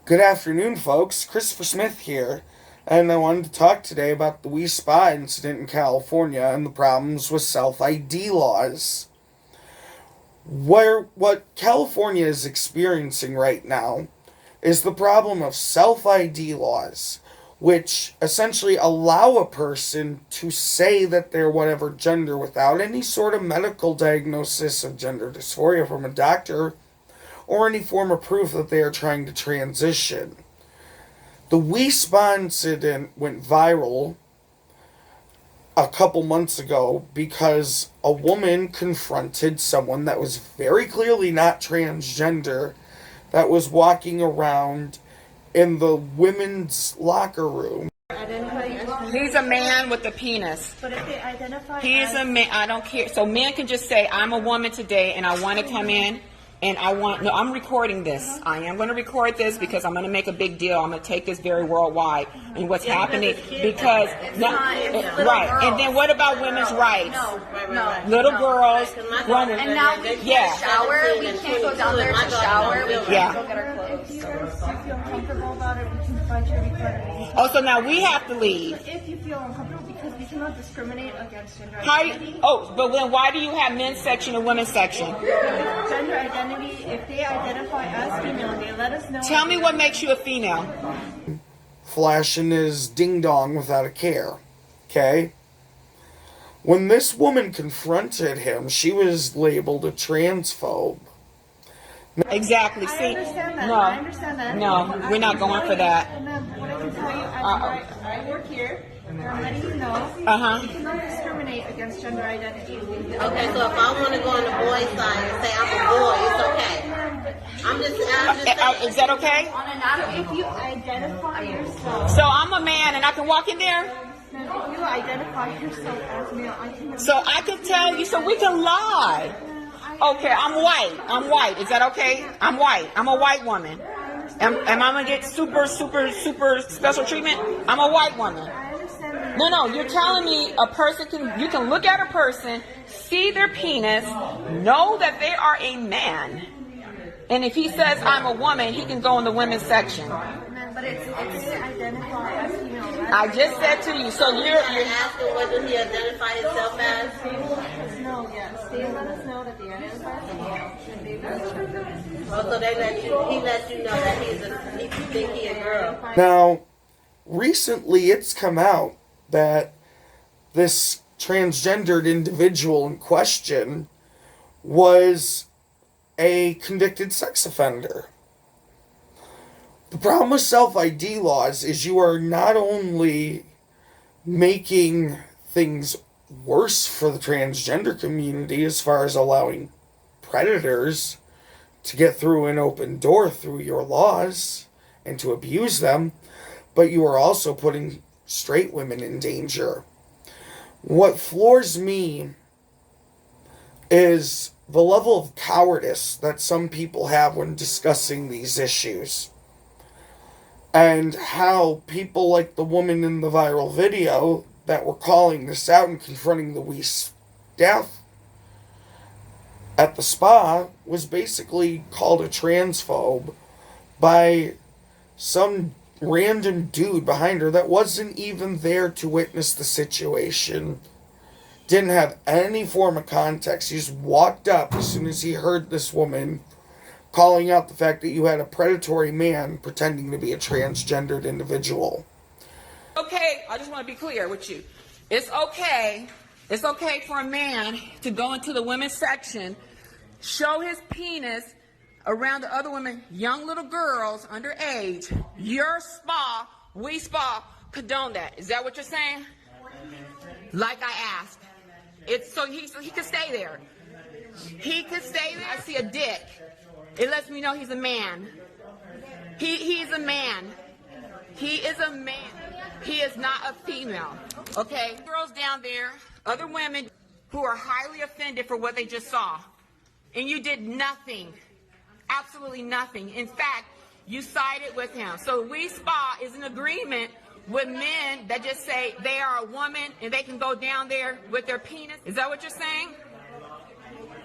Good afternoon, folks. Christopher Smith here, and I wanted to talk today about the Wee Spa incident in California and the problems with self-ID laws. What California is experiencing right now is the problem of self-ID laws, which essentially allow a person to say that they're whatever gender without any sort of medical diagnosis of gender dysphoria from a doctor or any form of proof that they are trying to transition. The Wee Spa incident went viral a couple months ago because a woman confronted someone that was very clearly not transgender that was walking around in the women's locker room. He's a man with a penis. But if they identify He's a man. I don't care. So men can just say, I'm a woman today and I want to come in and I'm recording this. I am going to record this because I'm going to make a big deal. I'm going to take this very worldwide and what's happening because, right. And then what about women's rights? No. Little girls running. And now we can't shower. We can't go down there to shower. We can't go get our clothes. If you feel comfortable about it, we can find your recording. Oh, so now we have to leave. If you feel uncomfortable, because we cannot discriminate against gender identity. But then why do you have men's section and women's section? Gender identity, if they identify as female and they let us know. Tell me what makes you a female. Flashing his ding-dong without a care. Okay? When this woman confronted him, she was labeled a transphobe. Exactly. I See, understand that. no, I understand that. no, we're not going for that. And then what I can tell you, I work here. I'm letting you know. We cannot discriminate against gender identity. Okay, so if I want to go on the boy side and say I'm a boy, it's okay. I'm just saying. Is that okay? On anatomy, if you identify yourself. So I'm a man and I can walk in there? If you identify yourself as male, I can. So I can tell you, so we can lie. Okay, I'm white. I'm white. Is that okay? I'm white. I'm a white woman. Am I going to get super special treatment? I'm a white woman. No, you're telling me you can look at a person, see their penis, know that they are a man. And if he says I'm a woman, he can go in the women's section. But it's identify as female. I just said to you, so you're asking what does he identify himself as? They will let us know, yes. They let us know that they identify as female. And they let us know. Oh, so he lets you know that he think he a girl. Now, recently it's come out that this transgendered individual in question was a convicted sex offender. The problem with self-ID laws is you are not only making things worse for the transgender community as far as allowing predators to get through an open door through your laws and to abuse them, but you are also putting straight women in danger. What floors me is the level of cowardice that some people have when discussing these issues. And how people like the woman in the viral video that were calling this out and confronting the Wee staff at the spa was basically called a transphobe by some random dude behind her that wasn't even there to witness the situation. Didn't have any form of context. He just walked up as soon as he heard this woman calling out the fact that you had a predatory man pretending to be a transgendered individual. Okay, I just want to be clear with you. It's okay for a man to go into the women's section, show his penis around the other women, young little girls underage. Your spa, Wee Spa, condone that. Is that what you're saying? Like I asked. So he could stay there. He could stay there. I see a dick. It lets me know he's a man. He's a man. He is a man. He is not a female. Okay? Girls down there, other women who are highly offended for what they just saw. And you did nothing. Absolutely nothing. In fact, you sided with him. So Wee Spa is in agreement with men that just say they are a woman and they can go down there with their penis. Is that what you're saying?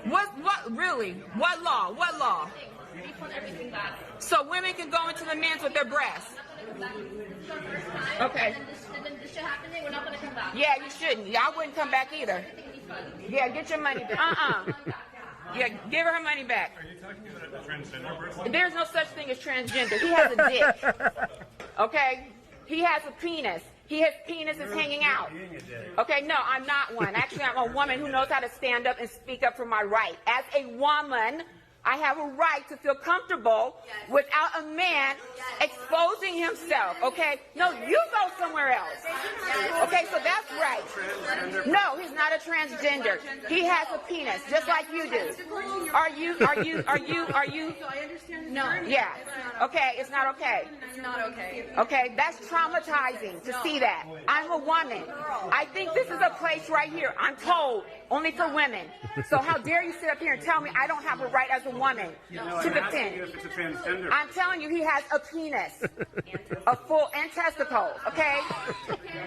What really? What law? refund everything back. So women can go into the men's with their breasts. Okay. And then this shit happened, we're not going to come back. Yeah, you shouldn't. Yeah, I wouldn't come back either. Yeah, get your money back. Yeah, give her money back. Are you talking about a transgender person? There's no such thing as transgender. He has a dick. Okay? He has a penis. His penis is hanging out. Okay, no, I'm not one. Actually, I'm a woman who knows how to stand up and speak up for my right. As a woman, I have a right to feel comfortable without a man exposing himself, okay? No, you go somewhere else. Okay, so that's right. No, he's not a transgender. He has a penis, just like you do. Are you? So I understand. No. Yeah. Okay, it's not okay. It's not okay. Okay, that's traumatizing to see that. I'm a woman. I think this is a place right here, I'm told, only for women. So how dare you sit up here and tell me I don't have a right as a woman to defend? If it's a transgender. I'm telling you, he has a penis, a full, and testicles, okay?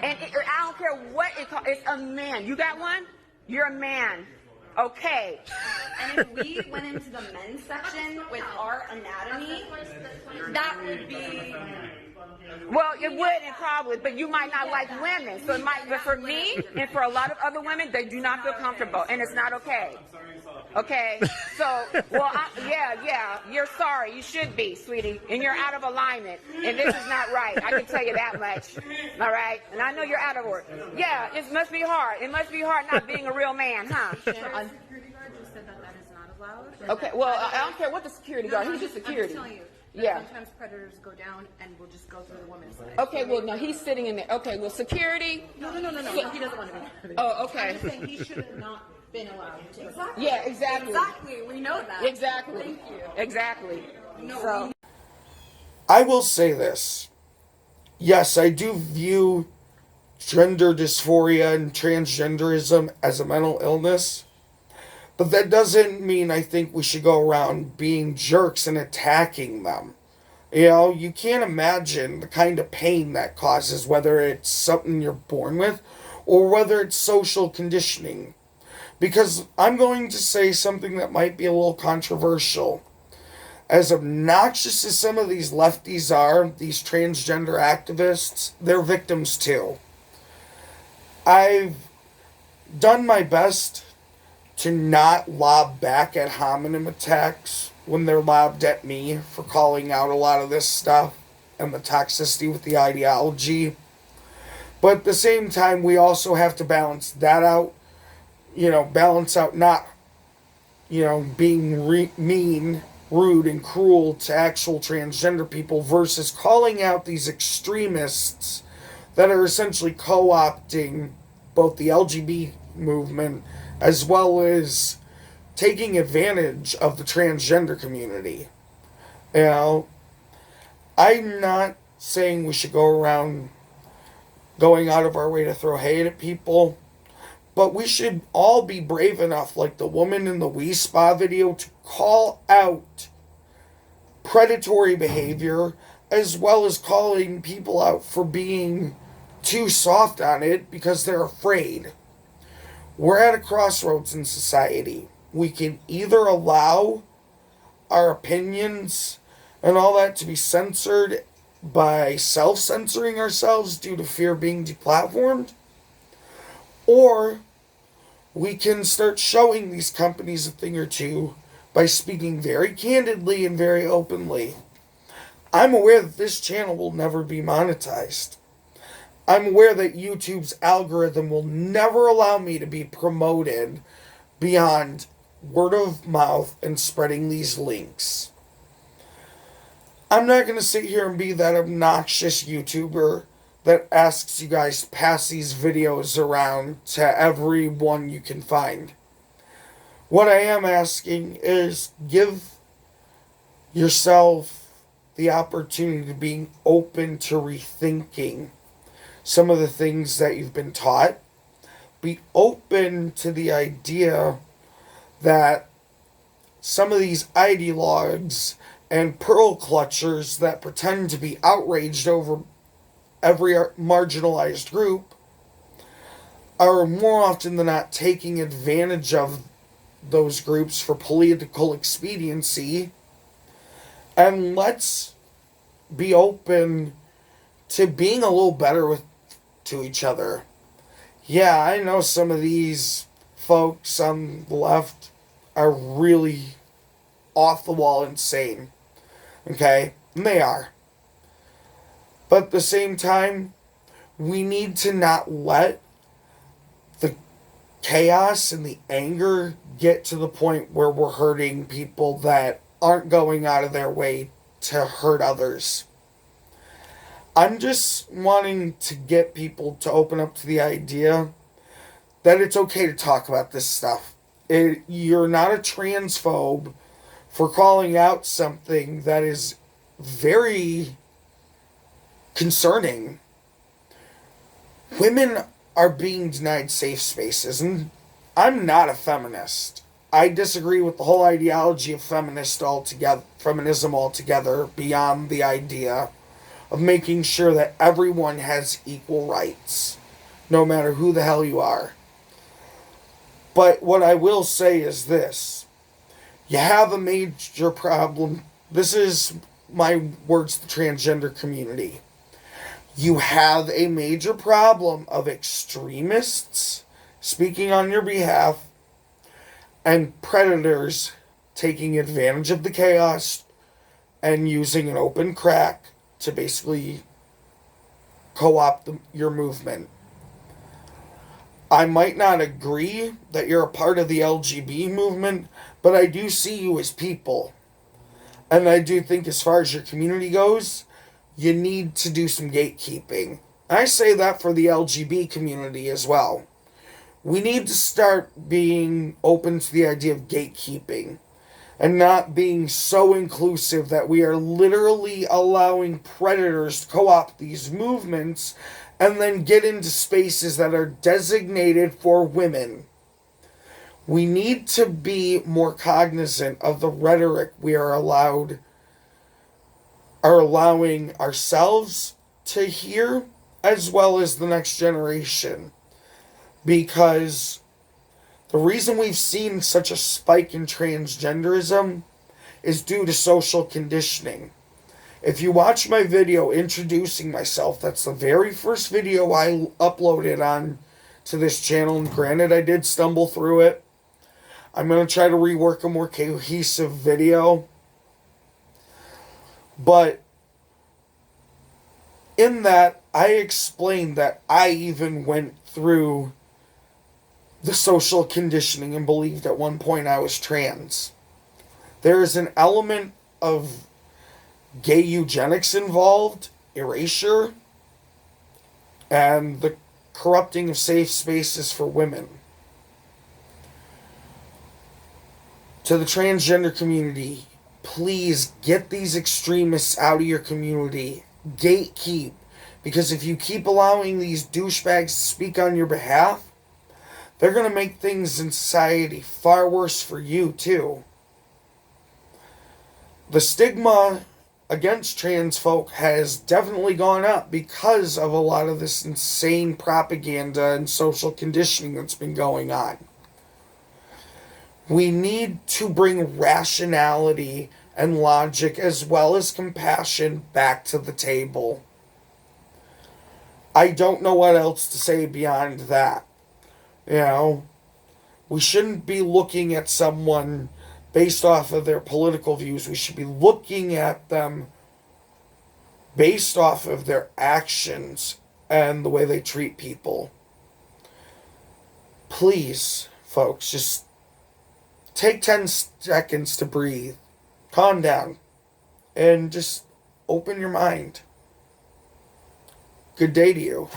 And I don't care what it calls, it's a man. You got one? You're a man. Okay. And if we went into the men's section with our anatomy, that would be... Well, it would probably, but you might not like women. So it might, but for me and for a lot of other women, they do not feel comfortable, and it's not okay. Okay, so, well, yeah, you're sorry. You should be, sweetie, and you're out of alignment, and this is not right. I can tell you that much, all right? And I know you're out of order. Yeah, it must be hard. It must be hard not being a real man, huh? Security guard just said that is not allowed. Okay, well, I don't care what the security guard, he's just security. I'm telling you. Yeah. Sometimes predators go down and we'll just go through the women's side. Okay, well, no, he's sitting in there. Okay, well, security. No. He doesn't want to be. Oh, okay. I'm just saying he should have not been allowed to. Exactly. Yeah, exactly. Exactly. We know that. Exactly. Thank you. Exactly. No, So, I will say this. Yes, I do view gender dysphoria and transgenderism as a mental illness. But that doesn't mean I think we should go around being jerks and attacking them. You know, you can't imagine the kind of pain that causes, whether it's something you're born with or whether it's social conditioning. Because I'm going to say something that might be a little controversial. As obnoxious as some of these lefties are, these transgender activists, they're victims too. I've done my best to not lob back at hominem attacks when they're lobbed at me for calling out a lot of this stuff and the toxicity with the ideology. But at the same time, we also have to balance that out. You know, balance out not, being mean, rude, and cruel to actual transgender people versus calling out these extremists that are essentially co-opting both the LGBT movement as well as taking advantage of the transgender community. You know, I'm not saying we should go around going out of our way to throw hate at people, but we should all be brave enough, like the woman in the Wii Spa video, to call out predatory behavior as well as calling people out for being too soft on it because they're afraid. We're at a crossroads in society. We can either allow our opinions and all that to be censored by self-censoring ourselves due to fear of being deplatformed, or we can start showing these companies a thing or two by speaking very candidly and very openly. I'm aware that this channel will never be monetized. I'm aware that YouTube's algorithm will never allow me to be promoted beyond word of mouth and spreading these links. I'm not going to sit here and be that obnoxious YouTuber that asks you guys to pass these videos around to everyone you can find. What I am asking is give yourself the opportunity to be open to rethinking some of the things that you've been taught. Be open to the idea that some of these ideologues and pearl clutchers that pretend to be outraged over every marginalized group are more often than not taking advantage of those groups for political expediency, And let's be open to being a little better to each other. Yeah, I know some of these folks on the left are really off the wall insane. Okay? And they are. But at the same time, we need to not let the chaos and the anger get to the point where we're hurting people that aren't going out of their way to hurt others. I'm just wanting to get people to open up to the idea that it's okay to talk about this stuff. You're not a transphobe for calling out something that is very concerning. Women are being denied safe spaces, and I'm not a feminist. I disagree with the whole ideology of feminism altogether, beyond the idea of making sure that everyone has equal rights, no matter who the hell you are. But what I will say is this. You have a major problem. This is my words to the transgender community. You have a major problem of extremists speaking on your behalf and predators taking advantage of the chaos and using an open crack to basically co-opt your movement. I might not agree that you're a part of the LGBT movement, but I do see you as people. And I do think as far as your community goes, you need to do some gatekeeping. I say that for the LGBT community as well. We need to start being open to the idea of gatekeeping and not being so inclusive that we are literally allowing predators to co-opt these movements and then get into spaces that are designated for women. We need to be more cognizant of the rhetoric we are allowing ourselves to hear, as well as the next generation. Because the reason we've seen such a spike in transgenderism is due to social conditioning. If you watch my video introducing myself, that's the very first video I uploaded on to this channel. And granted, I did stumble through it. I'm going to try to rework a more cohesive video. But in that, I explained that I even went through the social conditioning and believed at one point I was trans. There is an element of gay eugenics involved, erasure, and the corrupting of safe spaces for women. To the transgender community, please get these extremists out of your community. Gatekeep. Because if you keep allowing these douchebags to speak on your behalf, they're going to make things in society far worse for you, too. The stigma against trans folk has definitely gone up because of a lot of this insane propaganda and social conditioning that's been going on. We need to bring rationality and logic as well as compassion back to the table. I don't know what else to say beyond that. You know, we shouldn't be looking at someone based off of their political views. We should be looking at them based off of their actions and the way they treat people. Please, folks, just take 10 seconds to breathe. Calm down. And just open your mind. Good day to you.